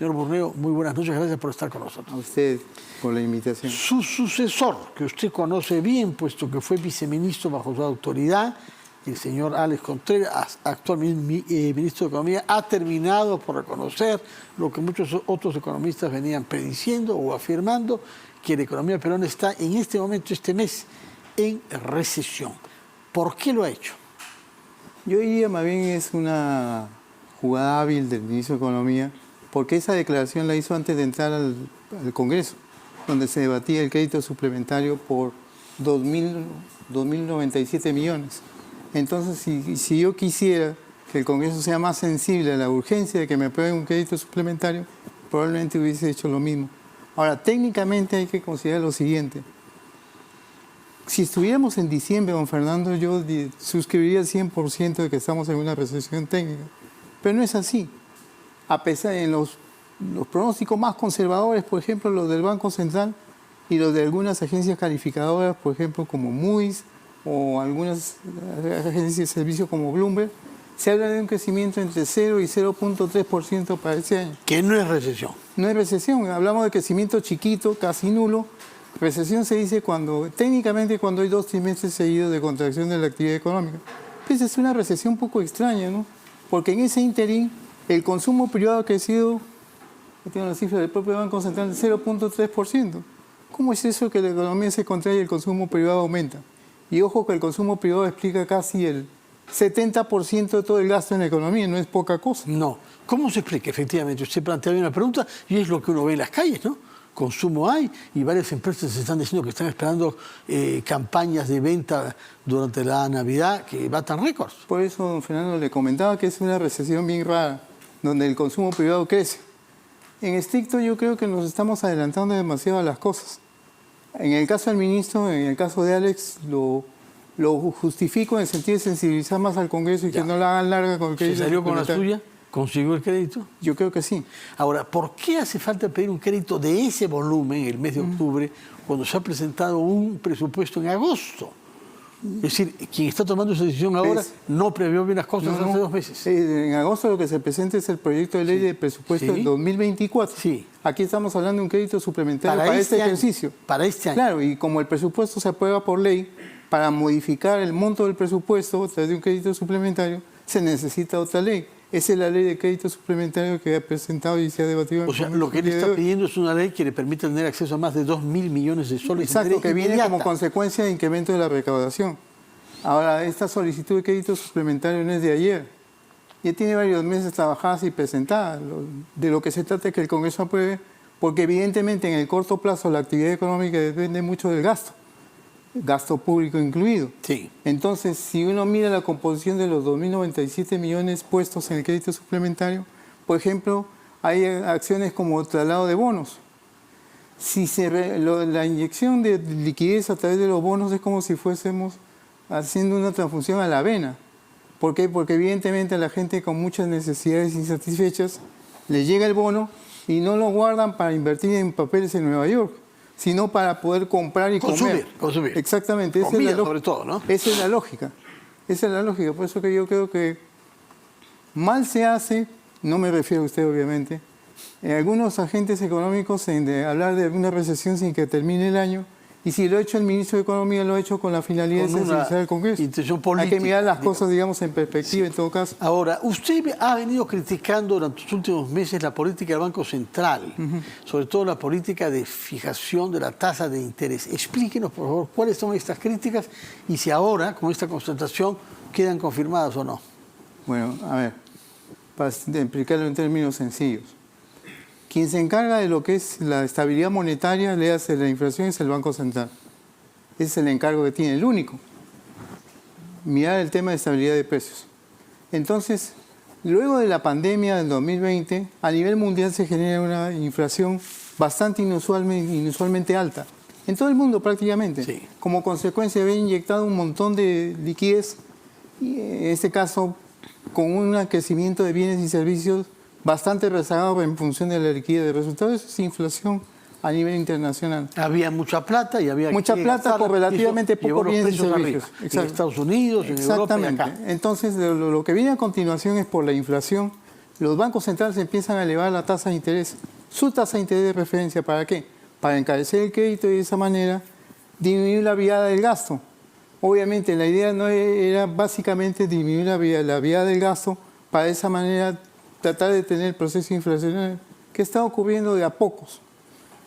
Señor Burneo, muy buenas noches, gracias por estar con nosotros. A usted por la invitación. Su sucesor, que usted conoce bien, puesto que fue viceministro bajo su autoridad, el señor Alex Contreras, actual ministro de Economía, ha terminado por reconocer lo que muchos otros economistas venían prediciendo o afirmando, que la economía peruana está en este momento, este mes, en recesión. ¿Por qué lo ha hecho? Yo diría más bien es una jugada hábil del ministro de Economía, porque esa declaración la hizo antes de entrar al Congreso, donde se debatía el crédito suplementario por 2.097 millones. Entonces, si yo quisiera que el Congreso sea más sensible a la urgencia de que me aprueben un crédito suplementario, probablemente hubiese hecho lo mismo. Ahora, técnicamente hay que considerar lo siguiente. Si estuviéramos en diciembre, don Fernando, yo suscribiría el 100% de que estamos en una recesión técnica. Pero no es así. A pesar de los pronósticos más conservadores, por ejemplo, los del Banco Central y los de algunas agencias calificadoras, por ejemplo, como Moody's o algunas agencias de servicio como Bloomberg, se habla de un crecimiento entre 0 y 0.3% para este año. Que no es recesión. No es recesión, hablamos de crecimiento chiquito, casi nulo. Recesión se dice técnicamente cuando hay 2 trimestres seguidos de contracción de la actividad económica. Pues es una recesión un poco extraña, ¿no? Porque en ese interín el consumo privado ha crecido, tengo la cifra del propio Banco Central, 0.3%. ¿Cómo es eso que la economía se contrae y el consumo privado aumenta? Y ojo que el consumo privado explica casi el 70% de todo el gasto en la economía, no es poca cosa. No. ¿Cómo se explica? Efectivamente, usted plantea bien una pregunta y es lo que uno ve en las calles, ¿no? Consumo hay y varias empresas están diciendo que están esperando campañas de venta durante la Navidad que batan récords. Por eso, don Fernando, le comentaba que es una recesión bien rara, donde el consumo privado crece. En estricto, yo creo que nos estamos adelantando demasiado a las cosas. En el caso del ministro, en el caso de Alex, lo justifico en el sentido de sensibilizar más al Congreso y que no la hagan larga con el crédito. ¿Se salió con la suya? ¿Consiguió el crédito? Yo creo que sí. Ahora, ¿por qué hace falta pedir un crédito de ese volumen el mes de octubre cuando se ha presentado un presupuesto en agosto? Es decir, quien está tomando esa decisión ahora no previó bien las cosas hace 2 meses. En agosto lo que se presenta es el proyecto de ley de presupuesto del 2024. Sí. Aquí estamos hablando de un crédito suplementario para este ejercicio. Para este año. Claro, y como el presupuesto se aprueba por ley, para modificar el monto del presupuesto a través de un crédito suplementario, se necesita otra ley. Esa es la ley de crédito suplementario que ha presentado y se ha debatido. O sea, lo que él está pidiendo es una ley que le permita tener acceso a más de 2.000 millones de soles. Exacto, que viene como consecuencia de incremento de la recaudación. Ahora, esta solicitud de crédito suplementario no es de ayer. Ya tiene varios meses trabajadas y presentadas. De lo que se trata es que el Congreso apruebe, porque evidentemente en el corto plazo la actividad económica depende mucho del gasto público incluido. Sí. Entonces, si uno mira la composición de los 2.097 millones puestos en el crédito suplementario, por ejemplo, hay acciones como traslado de bonos. Si la inyección de liquidez a través de los bonos es como si fuésemos haciendo una transfusión a la avena. ¿Por qué? Porque evidentemente a la gente con muchas necesidades insatisfechas le llega el bono y no lo guardan para invertir en papeles en Nueva York, sino para poder comprar y comer. Consumir. Exactamente. Comida, sobre todo, ¿no? Esa es la lógica. Esa es la lógica. Por eso que yo creo que mal se hace, no me refiero a usted obviamente, algunos agentes económicos en hablar de una recesión sin que termine el año. Y si lo ha hecho el ministro de Economía, lo ha hecho con la finalidad de sensibilizar al Congreso. Intención política. Hay que mirar las cosas, digamos, en perspectiva, en todo caso. Ahora, usted ha venido criticando durante los últimos meses la política del Banco Central, sobre todo la política de fijación de la tasa de interés. Explíquenos, por favor, cuáles son estas críticas y si ahora, con esta constatación, quedan confirmadas o no. Bueno, a ver, para explicarlo en términos sencillos. Quien se encarga de lo que es la estabilidad monetaria, le hace la inflación, es el Banco Central. Ese es el encargo que tiene, el único. Mirar el tema de estabilidad de precios. Entonces, luego de la pandemia del 2020, a nivel mundial se genera una inflación bastante inusualmente alta. En todo el mundo prácticamente. Sí. Como consecuencia de haber inyectado un montón de liquidez, y en este caso con un crecimiento de bienes y servicios bastante rezagado en función de la liquidez de resultados. Eso es inflación a nivel internacional. Había mucha plata y había mucha plata por relativamente pocos bienes y servicios. En Estados Unidos, en Europa y acá. Entonces, lo que viene a continuación es por la inflación los bancos centrales empiezan a elevar la tasa de interés, su tasa de interés de referencia. ¿Para qué? Para encarecer el crédito y de esa manera disminuir la viada del gasto. Obviamente la idea no era básicamente disminuir la viada del gasto para de esa manera tratar de tener el proceso inflacionario que está ocurriendo de a pocos.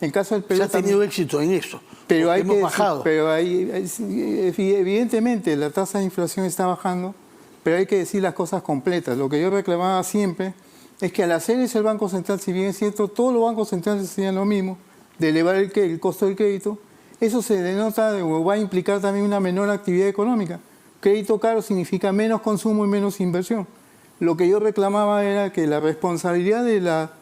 En caso del Perú se ha tenido éxito en eso. Pero hay hemos que bajado. Pero evidentemente la tasa de inflación está bajando, pero hay que decir las cosas completas. Lo que yo reclamaba siempre es que al hacer eso el Banco Central, si bien es cierto, todos los bancos centrales hacían lo mismo, de elevar el costo del crédito, eso se denota o va a implicar también una menor actividad económica. Crédito caro significa menos consumo y menos inversión. Lo que yo reclamaba era que la responsabilidad de la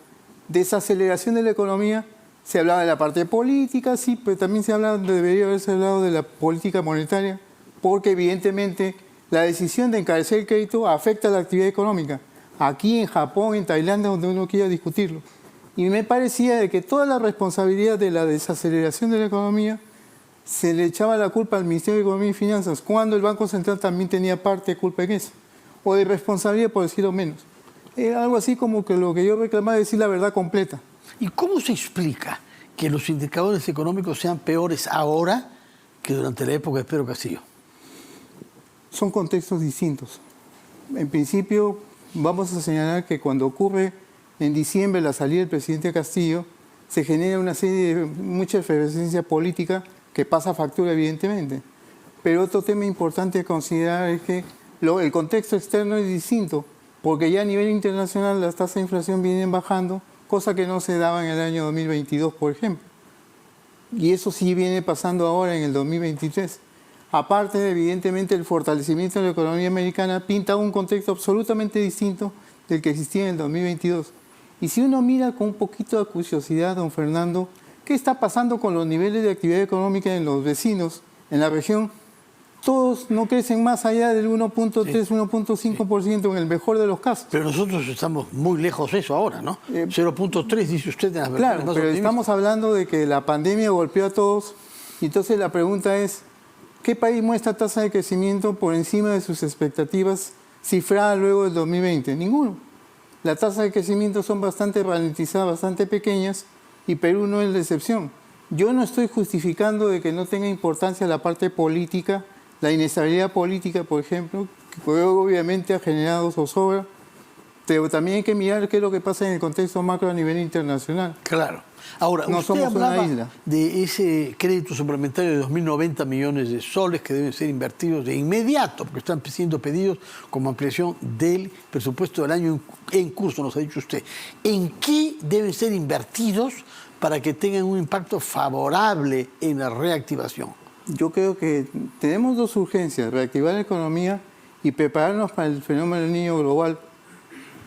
desaceleración de la economía, se hablaba de la parte política, sí, pero también debería haberse hablado de la política monetaria, porque evidentemente la decisión de encarecer el crédito afecta a la actividad económica. Aquí, en Japón, en Tailandia, donde uno quiera discutirlo. Y me parecía de que toda la responsabilidad de la desaceleración de la economía se le echaba la culpa al Ministerio de Economía y Finanzas, cuando el Banco Central también tenía parte de culpa en eso, o de responsabilidad, por decirlo menos. Era algo así como que lo que yo reclamaba es decir la verdad completa. ¿Y cómo se explica que los indicadores económicos sean peores ahora que durante la época de Pedro Castillo? Son contextos distintos. En principio, vamos a señalar que cuando ocurre en diciembre la salida del presidente Castillo, se genera una serie de mucha efervescencia política que pasa factura, evidentemente. Pero otro tema importante a considerar es que el contexto externo es distinto, porque ya a nivel internacional las tasas de inflación vienen bajando, cosa que no se daba en el año 2022, por ejemplo. Y eso sí viene pasando ahora en el 2023. Aparte, evidentemente, el fortalecimiento de la economía americana pinta un contexto absolutamente distinto del que existía en el 2022. Y si uno mira con un poquito de curiosidad, don Fernando, ¿qué está pasando con los niveles de actividad económica en los vecinos, en la región? Todos no crecen más allá del 1.3, 1.5% en el mejor de los casos. Pero nosotros estamos muy lejos de eso ahora, ¿no? 0.3 dice usted en las versiones claro, más pero optimistas. estamos hablando de que la pandemia golpeó a todos, y entonces la pregunta es, ¿qué país muestra tasa de crecimiento por encima de sus expectativas cifradas luego del 2020? Ninguno. Las tasas de crecimiento son bastante ralentizadas, bastante pequeñas, y Perú no es la excepción. Yo no estoy justificando de que no tenga importancia la parte política, la inestabilidad política, por ejemplo, que obviamente ha generado zozobra, pero también hay que mirar qué es lo que pasa en el contexto macro a nivel internacional. Claro. Ahora, no usted somos una hablaba isla. de ese crédito suplementario de 2.090 millones de soles que deben ser invertidos de inmediato, porque están siendo pedidos como ampliación del presupuesto del año en curso, nos ha dicho usted. ¿En qué deben ser invertidos para que tengan un impacto favorable en la reactivación? Yo creo que tenemos dos urgencias, reactivar la economía y prepararnos para el fenómeno del niño global,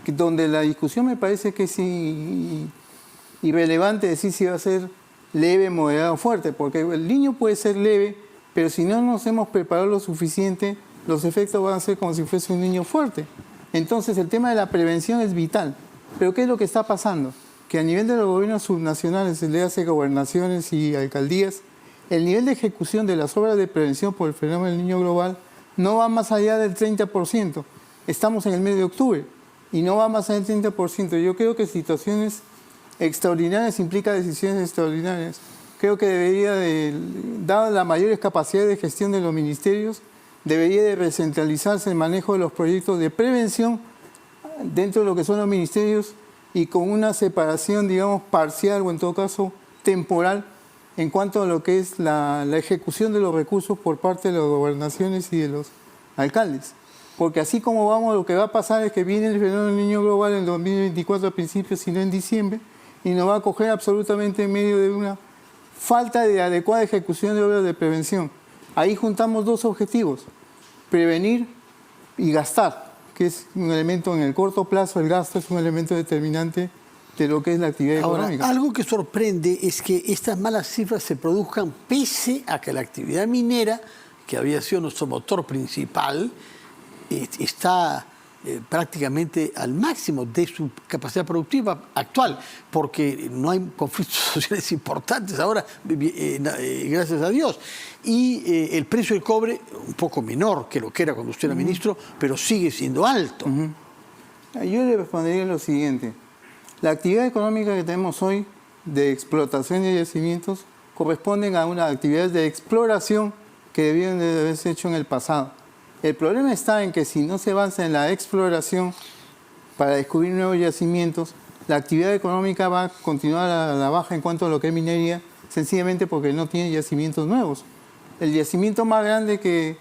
donde la discusión me parece que es irrelevante decir si va a ser leve, moderado o fuerte, porque el niño puede ser leve, pero si no nos hemos preparado lo suficiente, los efectos van a ser como si fuese un niño fuerte. Entonces el tema de la prevención es vital. Pero ¿qué es lo que está pasando? Que a nivel de los gobiernos subnacionales, le hace gobernaciones y alcaldías, el nivel de ejecución de las obras de prevención por el fenómeno del niño global no va más allá del 30%. Estamos en el mes de octubre y no va más allá del 30%. Yo creo que situaciones extraordinarias implican decisiones extraordinarias. Creo que dada la mayor capacidad de gestión de los ministerios, debería de recentralizarse el manejo de los proyectos de prevención dentro de lo que son los ministerios y con una separación, digamos, parcial o en todo caso temporal en cuanto a lo que es la ejecución de los recursos por parte de las gobernaciones y de los alcaldes. Porque así como vamos, lo que va a pasar es que viene el fenómeno del niño global en el 2024 a principios, si no en diciembre, y nos va a coger absolutamente en medio de una falta de adecuada ejecución de obras de prevención. Ahí juntamos dos objetivos, prevenir y gastar, que es un elemento en el corto plazo, el gasto es un elemento determinante de lo que es la actividad económica. Algo que sorprende es que estas malas cifras se produzcan pese a que la actividad minera, que había sido nuestro motor principal, está prácticamente al máximo de su capacidad productiva actual, porque no hay conflictos sociales importantes ahora, gracias a Dios. Y el precio del cobre un poco menor que lo que era cuando usted era ministro, pero sigue siendo alto. Yo le respondería lo siguiente. La actividad económica que tenemos hoy de explotación de yacimientos corresponden a una actividad de exploración que debieron de haberse hecho en el pasado. El problema está en que si no se avanza en la exploración para descubrir nuevos yacimientos, la actividad económica va a continuar a la baja en cuanto a lo que es minería, sencillamente porque no tiene yacimientos nuevos. El yacimiento más grande que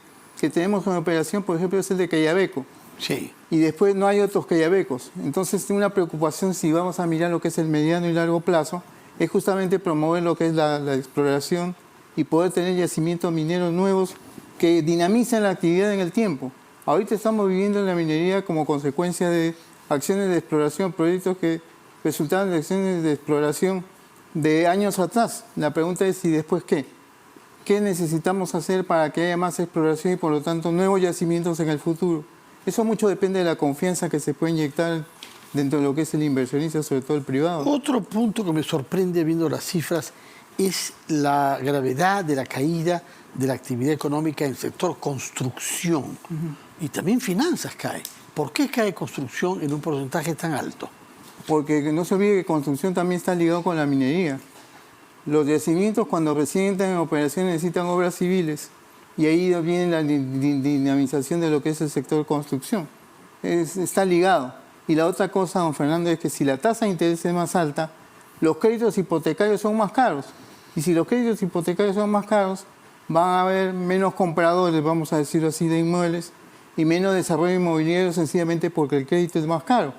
tenemos en operación, por ejemplo, es el de Cayabeco. Sí. Y después no hay otros Cayabecos. Entonces, una preocupación, si vamos a mirar lo que es el mediano y largo plazo, es justamente promover lo que es la exploración y poder tener yacimientos mineros nuevos que dinamicen la actividad en el tiempo. Ahorita estamos viviendo en la minería como consecuencia de acciones de exploración, proyectos que resultaron de acciones de exploración de años atrás. La pregunta es, ¿y después qué? ¿Qué necesitamos hacer para que haya más exploración y por lo tanto nuevos yacimientos en el futuro? Eso mucho depende de la confianza que se puede inyectar dentro de lo que es el inversionista, sobre todo el privado. Otro punto que me sorprende viendo las cifras es la gravedad de la caída de la actividad económica en el sector construcción. Y también finanzas cae. ¿Por qué cae construcción en un porcentaje tan alto? Porque no se olvide que construcción también está ligado con la minería. Los yacimientos cuando recién entran en operación necesitan obras civiles. Y ahí viene la dinamización de lo que es el sector construcción. Está ligado. Y la otra cosa, don Fernando, es que si la tasa de interés es más alta, los créditos hipotecarios son más caros. Y si los créditos hipotecarios son más caros, van a haber menos compradores, vamos a decirlo así, de inmuebles y menos desarrollo inmobiliario sencillamente porque el crédito es más caro.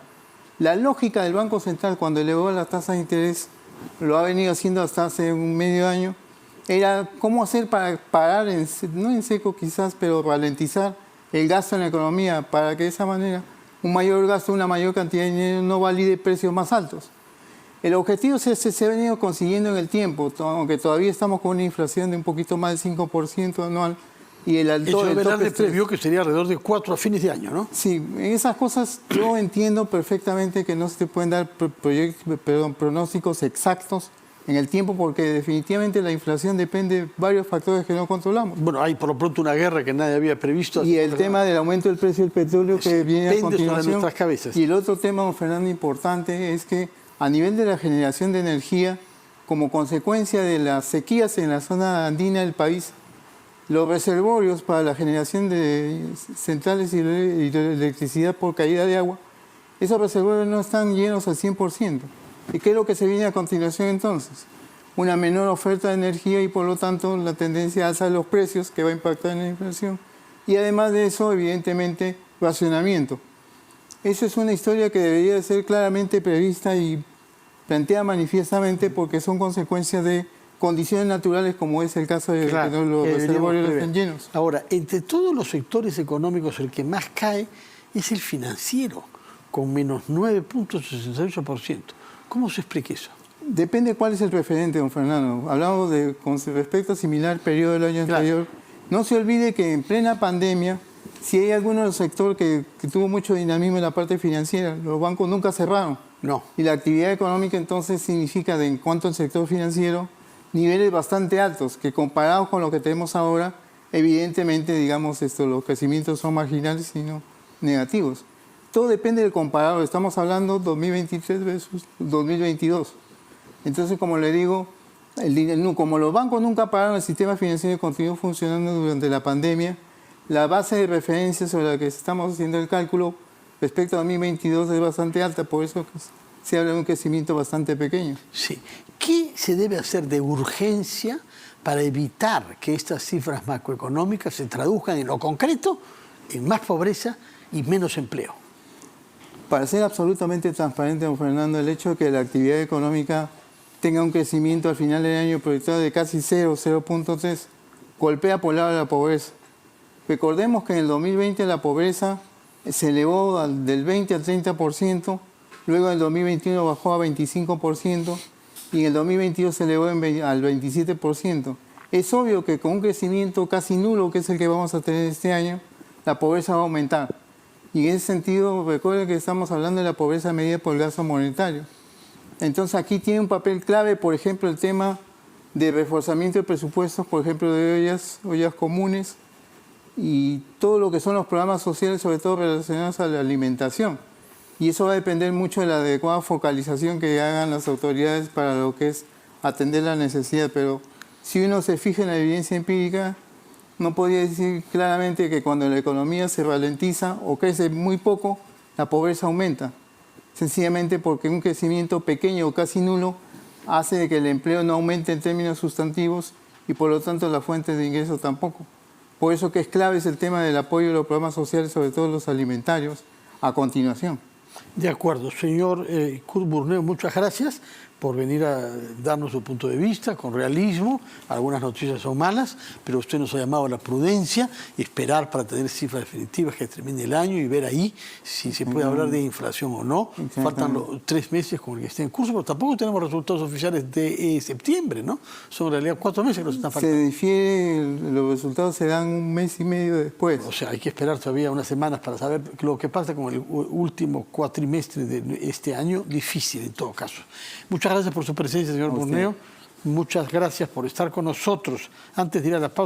La lógica del Banco Central cuando elevó las tasas de interés, lo ha venido haciendo hasta hace un medio año, era cómo hacer para parar, no en seco quizás, pero ralentizar el gasto en la economía para que de esa manera un mayor gasto, una mayor cantidad de dinero no valide precios más altos. El objetivo se ha venido consiguiendo en el tiempo, aunque todavía estamos con una inflación de un poquito más del 5% anual. Y el tope previó que sería alrededor de 4 a fines de año, ¿no? Sí, en esas cosas yo entiendo perfectamente que no se pueden dar pronósticos exactos en el tiempo porque definitivamente la inflación depende de varios factores que no controlamos. Bueno, hay por lo pronto una guerra que nadie había previsto. Y el tema del aumento del precio del petróleo que viene a continuación. Sobre nuestras cabezas. Y el otro tema, don Fernando, importante es que a nivel de la generación de energía, como consecuencia de las sequías en la zona andina del país, los reservorios para la generación de centrales y de electricidad por caída de agua, esos reservorios no están llenos al 100%. ¿Y qué es lo que se viene a continuación entonces? Una menor oferta de energía y por lo tanto la tendencia a alza de los precios que va a impactar en la inflación. Y además de eso, evidentemente, racionamiento. Eso es una historia que debería ser claramente prevista y planteada manifiestamente porque son consecuencias de condiciones naturales como es el caso de que los reservorios estén llenos. Ahora, entre todos los sectores económicos el que más cae es el financiero, con menos 9.68%. ¿Cómo se explica eso? Depende cuál es el referente, don Fernando. Hablamos de, con respecto a similar periodo del año anterior. No se olvide que en plena pandemia, si hay alguno sector que tuvo mucho dinamismo en la parte financiera, los bancos nunca cerraron. No. Y la actividad económica entonces significa, en cuanto al sector financiero, niveles bastante altos, que comparados con lo que tenemos ahora, evidentemente, digamos, los crecimientos son marginales y no negativos. Todo depende del comparador. Estamos hablando 2023 versus 2022. Entonces, como le digo, como los bancos nunca pararon, el sistema financiero continuó funcionando durante la pandemia, la base de referencia sobre la que estamos haciendo el cálculo respecto a 2022 es bastante alta, por eso se habla de un crecimiento bastante pequeño. Sí. ¿Qué se debe hacer de urgencia para evitar que estas cifras macroeconómicas se traduzcan en lo concreto en más pobreza y menos empleo? Para ser absolutamente transparente, don Fernando, el hecho de que la actividad económica tenga un crecimiento al final del año proyectado de casi 0.3, golpea por el lado de la pobreza. Recordemos que en el 2020 la pobreza se elevó del 20 al 30%, luego en el 2021 bajó a 25% y en el 2022 se elevó al 27%. Es obvio que con un crecimiento casi nulo, que es el que vamos a tener este año, la pobreza va a aumentar. Y en ese sentido, recuerden que estamos hablando de la pobreza medida por el gasto monetario. Entonces aquí tiene un papel clave, por ejemplo, el tema de reforzamiento de presupuestos, por ejemplo, de ollas comunes y todo lo que son los programas sociales, sobre todo relacionados a la alimentación. Y eso va a depender mucho de la adecuada focalización que hagan las autoridades para lo que es atender la necesidad. Pero si uno se fija en la evidencia empírica, no podría decir claramente que cuando la economía se ralentiza o crece muy poco, la pobreza aumenta. Sencillamente porque un crecimiento pequeño o casi nulo hace de que el empleo no aumente en términos sustantivos y por lo tanto las fuentes de ingreso tampoco. Por eso que es clave es el tema del apoyo a los programas sociales, sobre todo los alimentarios, a continuación. De acuerdo, señor Kurt Burneo, muchas gracias por venir a darnos su punto de vista con realismo. Algunas noticias son malas, pero usted nos ha llamado a la prudencia y esperar para tener cifras definitivas que termine el año y ver ahí si se puede hablar de inflación o no. Faltan los 3 meses con el que esté en curso, pero tampoco tenemos resultados oficiales de septiembre, ¿no? Son en realidad 4 meses que nos están faltando. Se difiere, los resultados se dan 1 mes y medio después. O sea, hay que esperar todavía unas semanas para saber lo que pasa con el último cuatrimestre de este año, difícil en todo caso. Muchas gracias por su presencia, señor Burneo. Muchas gracias por estar con nosotros. Antes de ir a la pausa,